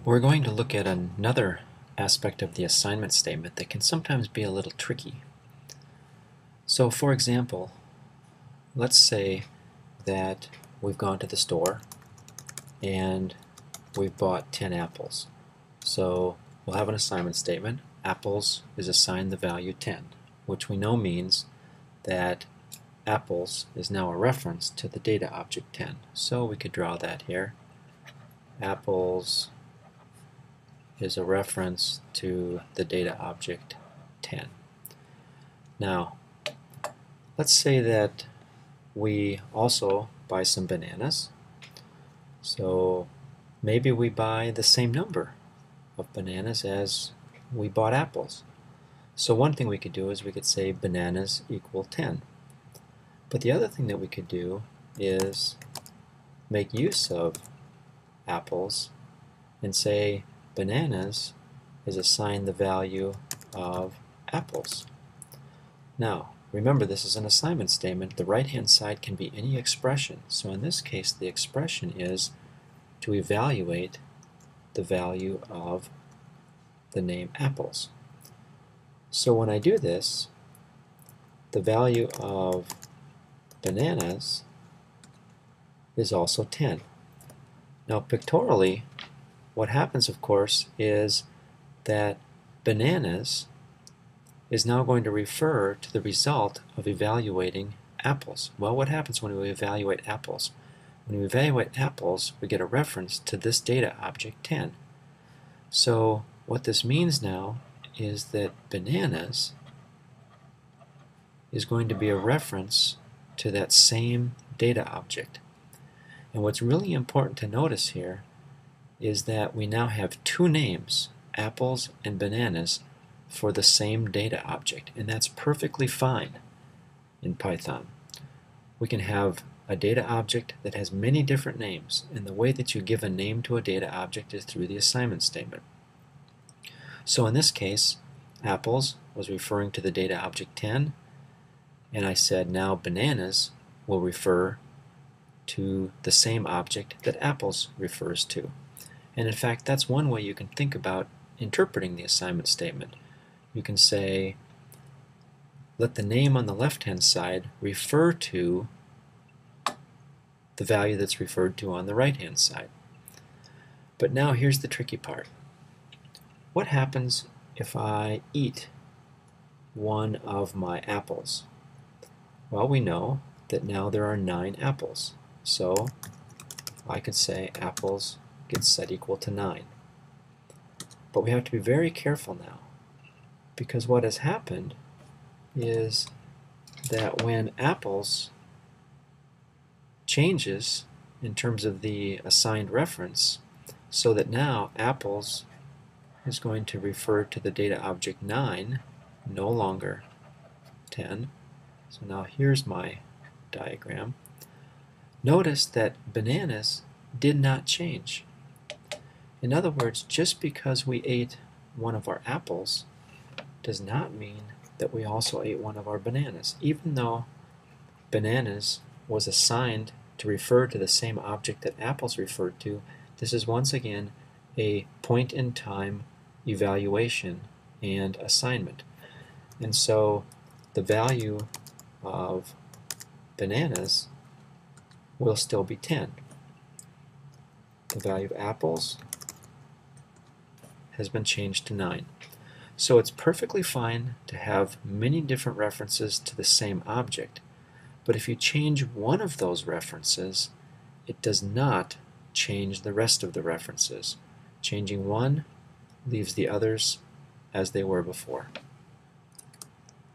We're going to look at another aspect of the assignment statement that can sometimes be a little tricky. So for example, let's say that we've gone to the store and we've bought 10 apples. So we'll have an assignment statement. Apples is assigned the value 10, which we know means that apples is now a reference to the data object 10. So we could draw that here. Apples is a reference to the data object 10. Now, let's say that we also buy some bananas. So maybe we buy the same number of bananas as we bought apples. So one thing we could do is we could say bananas equal 10. But the other thing that we could do is make use of apples and say bananas is assigned the value of apples. Now, remember, this is an assignment statement. The right-hand side can be any expression. So in this case, the expression is to evaluate the value of the name apples. So when I do this, the value of bananas is also 10. Now, pictorially, what happens, of course, is that bananas is now going to refer to the result of evaluating apples. Well, what happens when we evaluate apples? When we evaluate apples, we get a reference to this data object 10. So what this means now is that bananas is going to be a reference to that same data object. And what's really important to notice here is that we now have two names, apples and bananas, for the same data object, and that's perfectly fine in Python. We can have a data object that has many different names, and the way that you give a name to a data object is through the assignment statement. So in this case, apples was referring to the data object 10, and I said now bananas will refer to the same object that apples refers to. And in fact, that's one way you can think about interpreting the assignment statement. You can say, let the name on the left-hand side refer to the value that's referred to on the right-hand side. But now here's the tricky part. What happens if I eat one of my apples? Well, we know that now there are 9 apples. So I could say apples gets set equal to 9. But we have to be very careful now, because what has happened is that when apples changes in terms of the assigned reference, so that now apples is going to refer to the data object 9, no longer 10. So now here's my diagram. Notice that bananas did not change. In other words, just because we ate one of our apples does not mean that we also ate one of our bananas. Even though bananas was assigned to refer to the same object that apples referred to, this is once again a point-in-time evaluation and assignment. And so the value of bananas will still be 10. The value of apples has been changed to 9. So it's perfectly fine to have many different references to the same object, but if you change one of those references, it does not change the rest of the references. Changing one leaves the others as they were before.